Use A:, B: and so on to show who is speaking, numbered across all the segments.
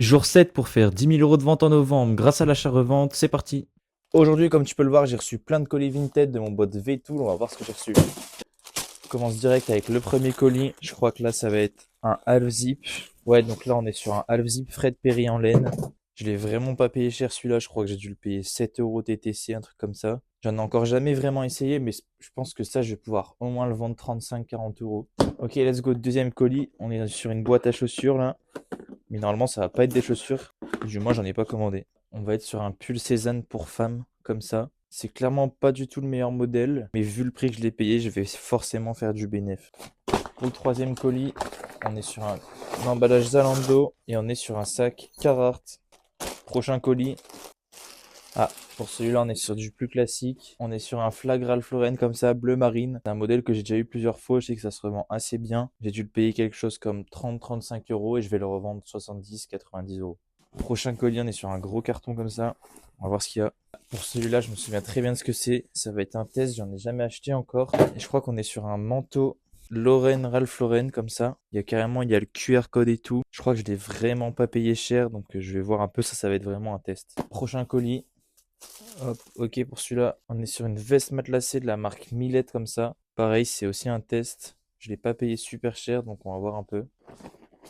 A: Jour 7 pour faire 10 000 € de vente en novembre grâce à l'achat-revente, c'est parti. Aujourd'hui, comme tu peux le voir, j'ai reçu plein de colis Vinted de mon bot Vtool. On va voir ce que j'ai reçu. Je commence direct avec le premier colis. Je crois que là, ça va être un half zip. Ouais, donc là, on est sur un half zip Fred Perry en laine. Je l'ai vraiment pas payé cher celui-là. Je crois que j'ai dû le payer 7 € TTC, un truc comme ça. J'en ai encore jamais vraiment essayé, mais je pense que ça, je vais pouvoir au moins le vendre 35-40 €. Ok, let's go. Deuxième colis. On est sur une boîte à chaussures là. Mais normalement, ça va pas être des chaussures. Du moins, j'en ai pas commandé. On va être sur un pull Cézanne pour femme, comme ça. C'est clairement pas du tout le meilleur modèle, mais vu le prix que je l'ai payé, je vais forcément faire du bénéf. Pour le troisième colis, on est sur un emballage Zalando et on est sur un sac Carhartt. Prochain colis. Ah, pour celui-là, on est sur du plus classique. On est sur un flag Ralph Lauren comme ça, bleu marine. C'est un modèle que j'ai déjà eu plusieurs fois. Je sais que ça se revend assez bien. J'ai dû le payer quelque chose comme 30-35 € et je vais le revendre 70-90 €. Prochain colis, on est sur un gros carton comme ça. On va voir ce qu'il y a. Pour celui-là, je me souviens très bien de ce que c'est. Ça va être un test, j'en ai jamais acheté encore. Et je crois qu'on est sur un manteau Lauren, Ralph Lauren comme ça. Il y a le QR code et tout. Je crois que je l'ai vraiment pas payé cher, donc je vais voir un peu. Ça va être vraiment un test. Prochain colis. Hop, ok, pour celui-là, on est sur une veste matelassée de la marque Millette comme ça. Pareil, c'est aussi un test. Je l'ai pas payé super cher, donc on va voir un peu.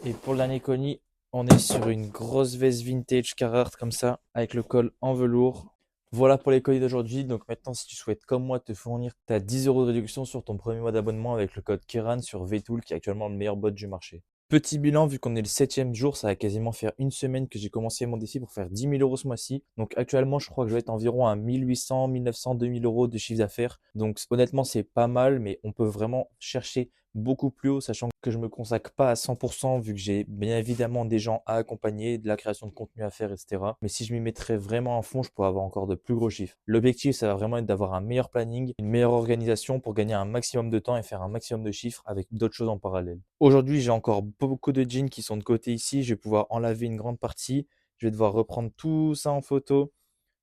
A: Et pour le dernier colis, on est sur une grosse veste vintage Carhartt comme ça, avec le col en velours. Voilà pour les colis d'aujourd'hui. Donc maintenant, si tu souhaites comme moi te fournir, tu as 10 € de réduction sur ton premier mois d'abonnement avec le code Keran sur Vtool, qui est actuellement le meilleur bot du marché. Petit bilan, vu qu'on est le septième jour, ça va quasiment faire une semaine que j'ai commencé mon défi pour faire 10 000 € ce mois-ci. Donc actuellement, je crois que je vais être environ à 1800, 1900, 2000 € de chiffre d'affaires. Donc honnêtement, c'est pas mal, mais on peut vraiment chercher beaucoup plus haut, sachant que je me consacre pas à 100% vu que j'ai bien évidemment des gens à accompagner, de la création de contenu à faire, etc. Mais si je m'y mettrais vraiment à fond, je pourrais avoir encore de plus gros chiffres. L'objectif, ça va vraiment être d'avoir un meilleur planning, une meilleure organisation pour gagner un maximum de temps et faire un maximum de chiffres avec d'autres choses en parallèle. Aujourd'hui, j'ai encore beaucoup de jeans qui sont de côté ici. Je vais pouvoir en laver une grande partie. Je vais devoir reprendre tout ça en photo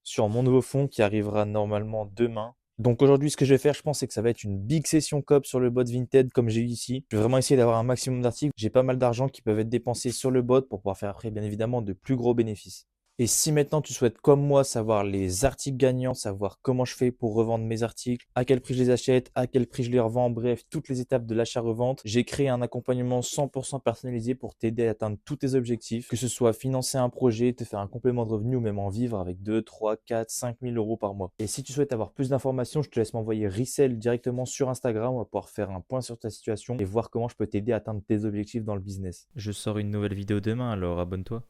A: sur mon nouveau fond qui arrivera normalement demain. Donc aujourd'hui, ce que je vais faire, je pense, c'est que ça va être une big session COP sur le bot Vinted comme j'ai eu ici. Je vais vraiment essayer d'avoir un maximum d'articles. J'ai pas mal d'argent qui peuvent être dépensés sur le bot pour pouvoir faire après, bien évidemment, de plus gros bénéfices. Et si maintenant tu souhaites, comme moi, savoir les articles gagnants, savoir comment je fais pour revendre mes articles, à quel prix je les achète, à quel prix je les revends, bref, toutes les étapes de l'achat-revente, j'ai créé un accompagnement 100% personnalisé pour t'aider à atteindre tous tes objectifs, que ce soit financer un projet, te faire un complément de revenu ou même en vivre avec 2, 3, 4, 5 000 € par mois. Et si tu souhaites avoir plus d'informations, je te laisse m'envoyer Resell directement sur Instagram. On va pouvoir faire un point sur ta situation et voir comment je peux t'aider à atteindre tes objectifs dans le business. Je sors une nouvelle vidéo demain, alors abonne-toi.